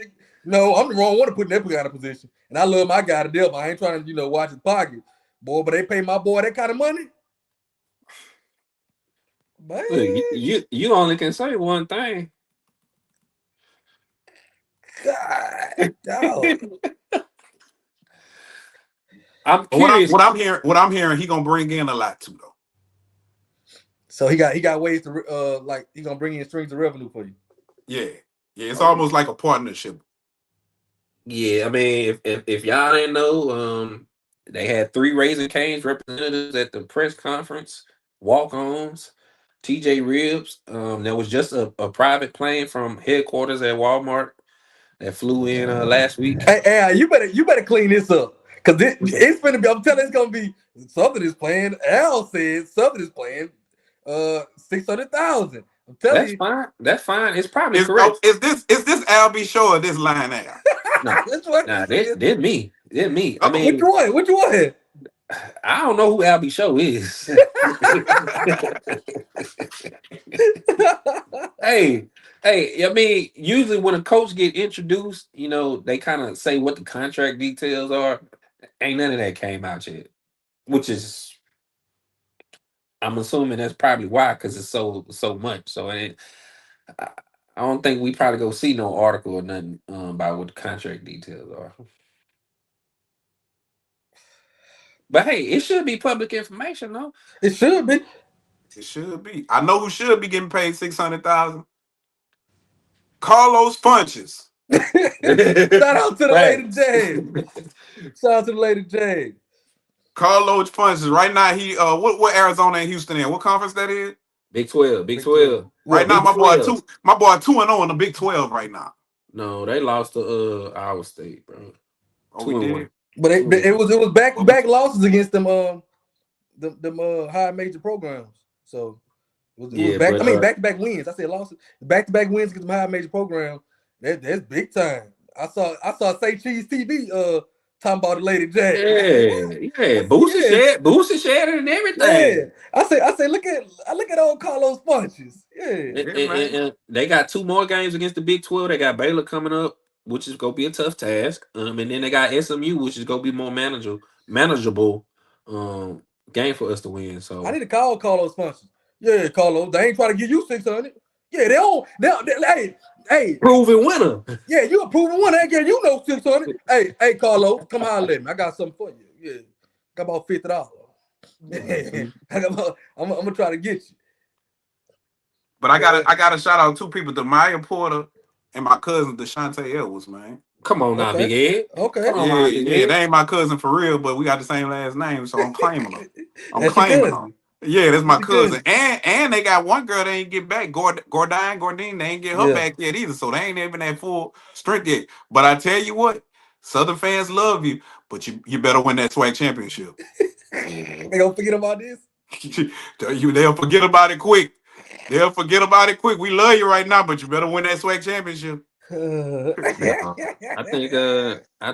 No, I'm the wrong one to put in that kind of position. And I love my guy to death. But I ain't trying to, watch his pocket, boy. But they pay my boy that kind of money, man. Look, you only can say one thing. God, dog. I'm But curious. what I'm hearing, he gonna bring in a lot too though. So he got ways to he gonna bring in strings of revenue for you. Yeah, it's almost like a partnership. Yeah, I mean, if y'all didn't know, they had 3 Raising Cane's representatives at the press conference, walk-ons, TJ Ribs. There was just a private plane from headquarters at Walmart that flew in last week. Hey, you better clean this up. Cause it's gonna be, I'm telling you, it's gonna be something is playing. Al said something is playing 600,000. I'm telling That's you. fine. That's fine. It's probably correct. Is this Albie show or this line Al? That's what Nah, he said. did me. I mean, Which one? I don't know who Albie Show is. Hey, I mean, usually when a coach get introduced, they kind of say what the contract details are. Ain't none of that came out yet, which is, I'm assuming that's probably why, because it's so much. So I don't think we probably go see no article or nothing about what the contract details are. But hey, it should be public information, though. It should be. It should be. I know who should be getting paid 600,000. Carlos Funches. Shout out to the Lady Right. Jane. Shout out to the Lady Jane. Carlos Funches. Right now, he what Arizona and Houston in? What conference that is? Big 12. Big 12. Right now, Big my boy 12. 2-0 in the Big 12 right now. No, they lost to Iowa State, bro. Oh, we did. But it was back losses against them high major programs. So it was back to back wins. I said losses, back to back wins against them high major programs. That's big time. I saw Say Cheese TV talking about the Lady J. Yeah. Booster shared it and everything. Yeah. I say look at old Carlos Funches. Yeah. And they got 2 more games against the Big 12. They got Baylor coming up, which is gonna be a tough task. And then they got SMU, which is gonna be more manageable game for us to win. So I need to call Carlos Funches. Yeah, Carlos, they ain't trying to give you 600. Yeah, hey, proven winner. Yeah, you a proven winner. Ain't getting you no 600. Hey, Carlos, come holler at me. I got something for you. Yeah, got about $50. I'm gonna try to get you. But I gotta shout out 2 people, the Maya Porter and my cousin Deshante Edwards, man. Come on now, Big Ed. Okay. Yeah, they ain't my cousin for real, but we got the same last name, so I'm claiming them. Them. Yeah, that's my cousin. And they got one girl they ain't get back, Gordine. They ain't get her back yet either, so they ain't even at full strength yet. But I tell you what, Southern fans love you, but you better win that SWAC championship. They gonna forget about this? They'll forget about it quick. We love you right now, but you better win that SWAC championship. I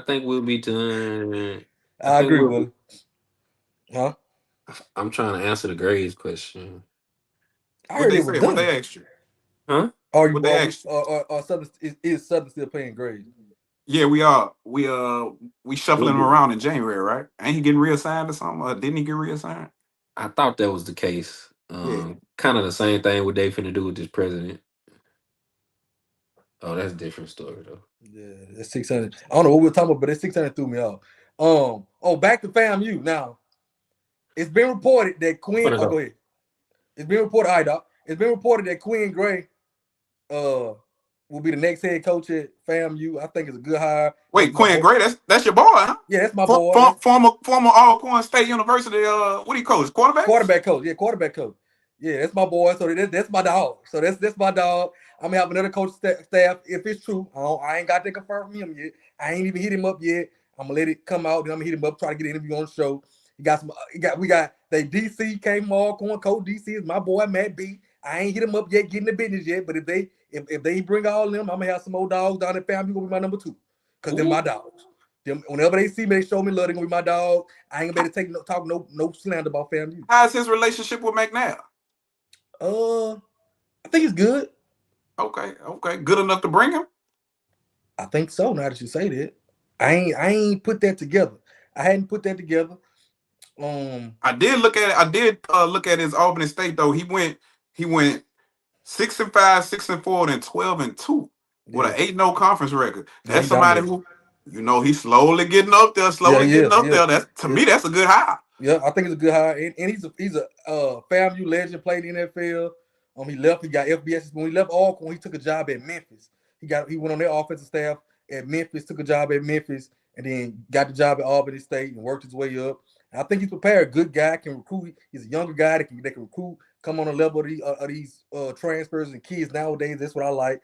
think we'll be done. I agree with it. Huh? I'm trying to answer the grades question. I heard what they asked you. Huh? What they asked you? Or Southern, is Southern still paying grades? Yeah, we are. We shuffling him around in January, right? Ain't he getting reassigned or something? Didn't he get reassigned? I thought that was the case. Kind of the same thing what they finna do with this president. Oh, that's a different story though. Yeah, that's 600. I don't know what we're talking about, but that 600 threw me off. Back to FAMU now. It's been reported that Quinn. Go ahead. It's been reported. All right, Doc. It's been reported that Quinn Gray, will be the next head coach at FAMU. I think it's a good hire. Wait, Quinn Gray, that's your boy, huh? Yeah, that's my boy. Former Alcorn State University. What do you coach? Quarterback coach. Yeah, quarterback coach. Yeah, that's my boy. So that's my dog. So that's my dog. I'm gonna have another coach staff if it's true. I ain't got to confirm from him yet. I ain't even hit him up yet. I'm gonna let it come out. Then I'm gonna hit him up, try to get an interview on the show. We got they DC came Alcorn, Coach DC is my boy Matt B. I ain't hit him up yet, getting the business yet. But if they bring all of them, I'm gonna have some old dogs down at FAMU. Gonna be my number 2, cause they're my dogs. Them, whenever they see me, they show me love. They gonna be my dog. I ain't gonna be able to talk no slander about FAMU. How's his relationship with McNabb? I think it's good. Okay, good enough to bring him. I think so. Now that you say that, I ain't put that together. I hadn't put that together. I did look at it. I did look at his Albany State though. He went 6-5, 6-4, and 12-2 with an 8-0 conference record. That's somebody who, he's slowly getting up there. There. That's to me, that's a good hire. Yeah, I think it's a good hire, and he's a FAMU legend. Played in the NFL. He left. He got FBS. When he left Alcorn, he took a job at Memphis. He went on their offensive staff at Memphis. Took a job at Memphis, and then got the job at Albany State and worked his way up. And I think he's prepared. Good guy, can recruit. He's a younger guy that can recruit. Come on the level of these transfers and kids nowadays. That's what I like.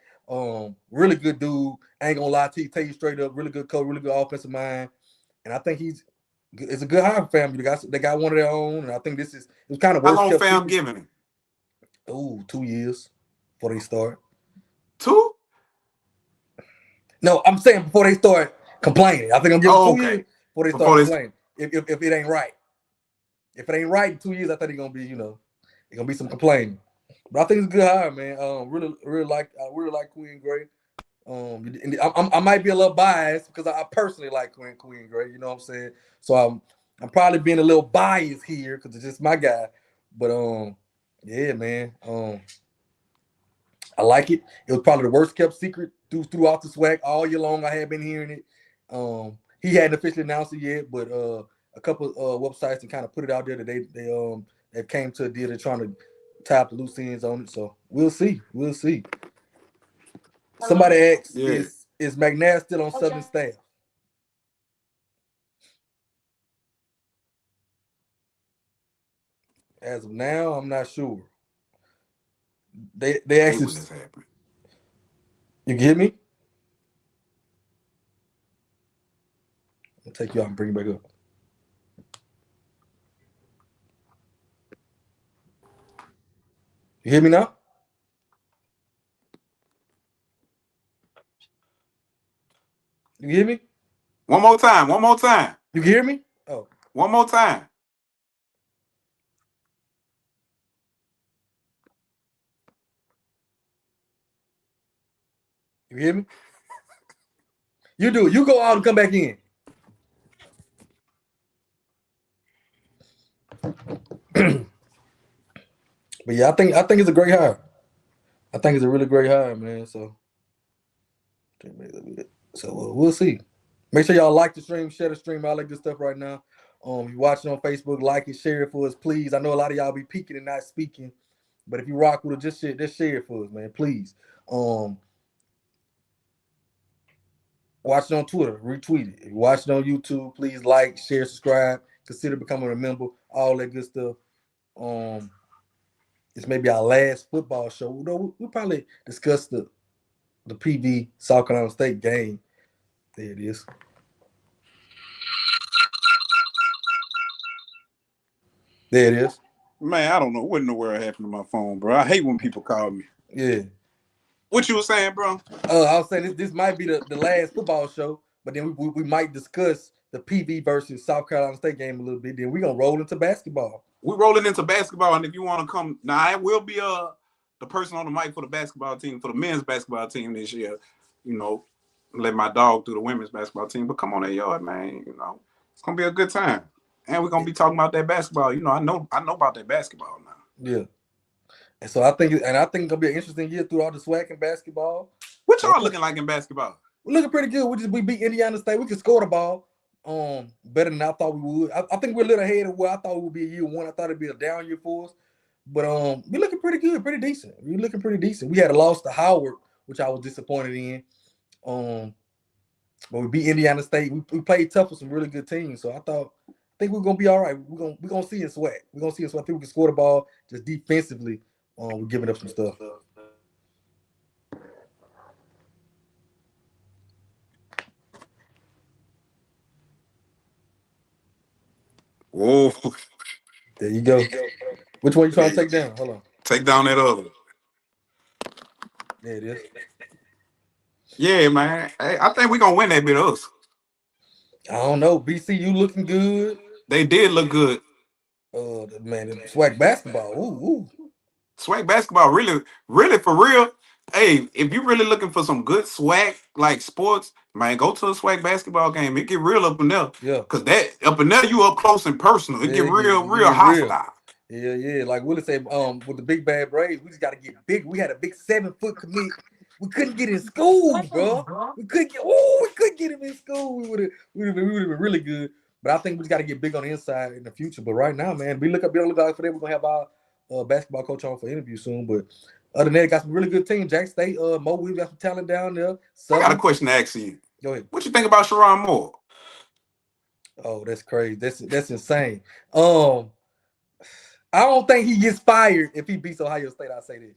Really good dude. I ain't gonna lie to you. Tell you straight up. Really good coach. Really good offensive mind. And I think it's a good hire for FAMU. They got one of their own, and I think it's kind of worth. How long FAMU giving him? 2 years before they start. 2? No, I'm saying before they start complaining. I think I'm giving 2 years before they start complaining. If it ain't right. If it ain't right in 2 years, I think it's gonna be, it's gonna be some complaining. But I think it's a good hire, man. Really like Queen Gray. I might be a little biased because I personally like Queen Gray. You know what I'm saying? So I'm probably being a little biased here because it's just my guy. But yeah, man. I like it. It was probably the worst kept secret throughout the SWAC all year long. I had been hearing it. He hadn't officially announced it yet, but a couple websites and kind of put it out there that they came to a deal. They're trying to tie up the loose ends on it. So we'll see. Somebody asked, is McNabb still on Southern staff? As of now, I'm not sure. They asked. You get me? I'll take you out and bring you back up. You hear me now? You hear me? One more time. You can hear me? Oh. One more time. You hear me? You do. You go out and come back in. But yeah, I think it's a great hire. I think it's a really great hire, man. So we'll see. Make sure y'all like the stream, share the stream, all that good stuff right now. If you're watching on Facebook, like it, share it for us, please. I know a lot of y'all be peeking and not speaking, but if you rock with it, just share it for us, man, please. Watch it on Twitter, retweet it. If you watch it on YouTube, please like, share, subscribe, consider becoming a member, all that good stuff. This may be our last football show. We'll probably discuss the PV South Carolina State game. There it is. There it is. Man, I don't know what in the world happened to my phone, bro. I hate when people call me. Yeah. What you were saying, bro? I was saying this might be the last football show, but then we might discuss the PV versus South Carolina State game a little bit. Then we're going to roll into basketball. We're rolling into basketball, and if you want to come, now I will be the person on the mic for the basketball team, for the men's basketball team this year. Let my dog do the women's basketball team, but come on that yard, man. It's gonna be a good time, and we're gonna be talking about that basketball. I know about that basketball now. Yeah, and so I think it's gonna be an interesting year throughout the Swac'N basketball. What y'all looking like in basketball? We're looking pretty good. We beat Indiana State. We can score the ball. Better than I thought we would. I think we're a little ahead of where I thought it would be a year one. I thought it'd be a down year for us. But we're looking pretty good, pretty decent. We're looking pretty decent. We had a loss to Howard, which I was disappointed in. But we beat Indiana State. We played tough with some really good teams. So I think we're gonna be all right. We're gonna see in SWAC. We're gonna see in SWAC. I think we can score the ball just defensively. We're giving up some stuff. Whoa. There you go. Which one you trying to take down? Hold on. Take down that other. There it is. Yeah, man. Hey, I think we're gonna win that bit of us. I don't know. BCU looking good. They did look good. Man, the swag basketball. Ooh. Swag basketball, really for real. Hey, if you really looking for some good swag like sports, man, go to a swag basketball game. It get real up in there. Yeah. Cause that up in there, you up close and personal. It get real hostile. Yeah. Like Willie said, with the big bad Braves, we just got to get big. We had a big 7-foot commit. We couldn't get in school, bro. We couldn't get him in school. We would have been really good. But I think we just got to get big on the inside in the future. But right now, man, be on the lookout for that. We're gonna have our basketball coach on for interview soon. But other than that, got some really good teams. Jack State, Mo, we got some talent down there. I got a question to ask you. Go ahead. What you think about Sharon Moore? Oh, that's crazy. That's insane. I don't think he gets fired if he beats Ohio State. I'll say that.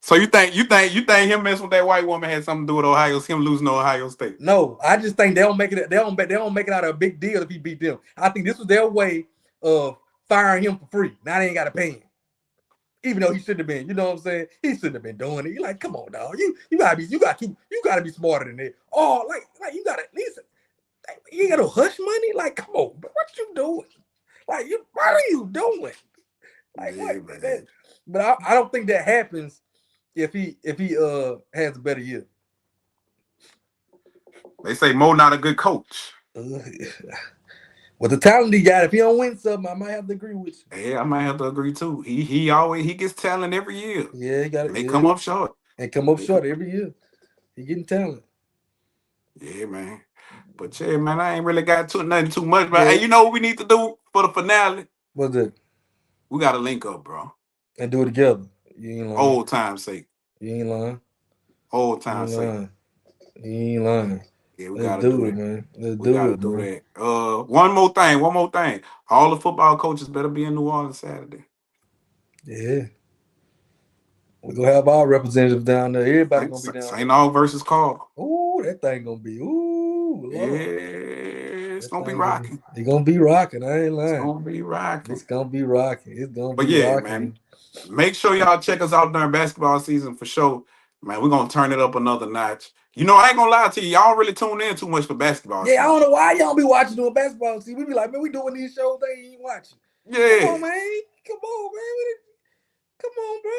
So you think him messing with that white woman had something to do with him losing to Ohio State? No, I just think they don't make it. They don't make it out of a big deal if he beat them. I think this was their way of firing him for free. Now they ain't got to pay him, even though he shouldn't have been. You know what I'm saying? He shouldn't have been doing it. You're like, come on, dog. You gotta be smarter than that. Oh, like you gotta listen. You ain't got no hush money. Like, come on, bro, what you doing? Like, what are you doing? Like, yeah, what? That, but I don't think that happens if he has a better year. They say Mo not a good coach. With the talent he got, if he don't win something, I might have to agree with you. Yeah, I might have to agree too. He gets talent every year. Yeah, he got it. They come up short. And come up short every year. He getting talent. Yeah, man. But yeah, man, I ain't really got nothing too much. But hey, you know what we need to do for the finale? What's that? We got to link up, bro. And do it together. You ain't lying. Old time's sake. You ain't lying. Old time's sake. You ain't lying. Yeah, we Let's gotta do it, it, man. We gotta do that. One more thing. All the football coaches better be in New Orleans Saturday. Yeah. We're gonna have our representatives down there. Everybody gonna be down there. St. Aug versus Carl. Ooh, that thing gonna be. Ooh, Lord. Yeah, it's gonna be rocking. It's gonna be rocking. I ain't lying. It's gonna be rocking. It's gonna be rocking. But yeah, man. Make sure y'all check us out during basketball season for sure. Man, we're gonna turn it up another notch. You know, I ain't gonna lie to you. Y'all really tune in too much for basketball. Yeah, I don't know why y'all be watching doing basketball. See, we be like, man, we doing these shows, they ain't watching. Yeah. Come on, man. Come on, bro.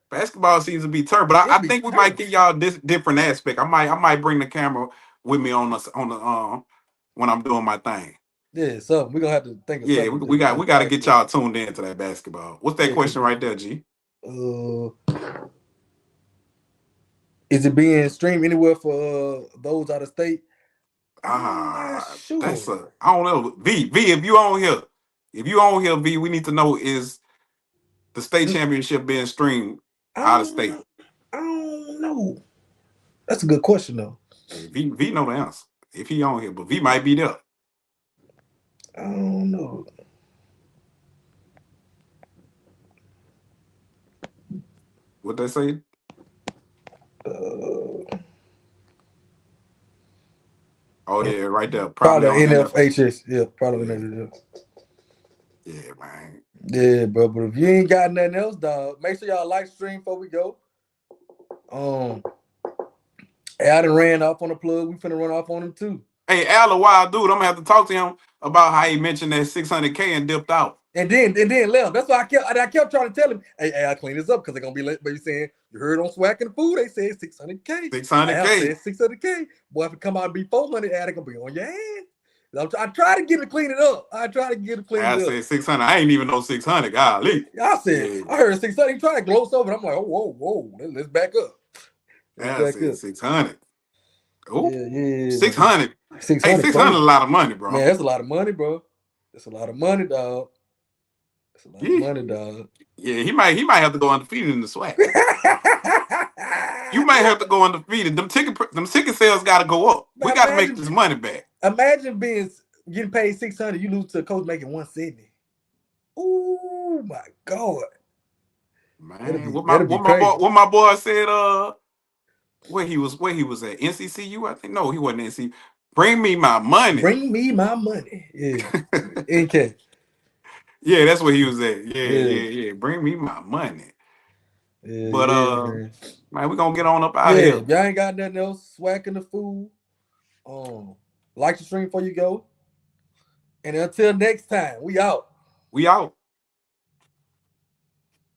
Basketball season be turn, but I think we might give y'all this different aspect. I might bring the camera with me on the when I'm doing my thing. Yeah, so we're gonna have to think of something. Yeah, we gotta get y'all tuned in to that basketball. What's that question right there, G? Is it being streamed anywhere for those out of state? Sure. I don't know. V, if you on here, V, we need to know, is the state championship being streamed out of state? I don't know. That's a good question though. V know the answer if he on here, but V might be there. I don't know. What they say? Yeah, right there. Probably NFHS. Yeah, probably NFHS. Yeah, man. Yeah, bro. But if you ain't got nothing else, dog, make sure y'all stream before we go. I done ran off on the plug. We finna run off on him too. Hey, Al, a wild dude. I'm gonna have to talk to him about how he mentioned that 600K and dipped out. And then left. That's why I kept trying to tell him, hey, I'll clean this up because they're gonna be late. But you saying you heard on Swac'N Food, they said 600K. 600K. Said 600K. Boy, if it come out and be 400, they're gonna be on your ass. I try to get it clean it up. I said 600. I ain't even know 600. Golly. I said, I heard 600. He tried to gloss over. I'm like, oh, whoa. Let's back up. I said 600. Oh, yeah. 600. 600. Hey, 600 a lot of money, bro. Man, that's a lot of money, bro. That's a lot of money, dog. That's a lot of money, dog. Yeah, he might have to go undefeated in the SWAC. You might have to go undefeated. Them ticket sales got to go up. We got to make this money back. Imagine getting paid 600, you lose to a coach making 170. Oh my God. Man, what my boy said, where he was at NCCU, I think. No, he wasn't NCCU. Bring me my money. Bring me my money. Yeah. NK. Yeah, that's where he was at. Yeah. Bring me my money. Yeah, But man. man, we gonna get on up out of Yeah, here. if y'all ain't got nothing else, Swac'N the food. Like the stream before you go. And until next time, we out. We out.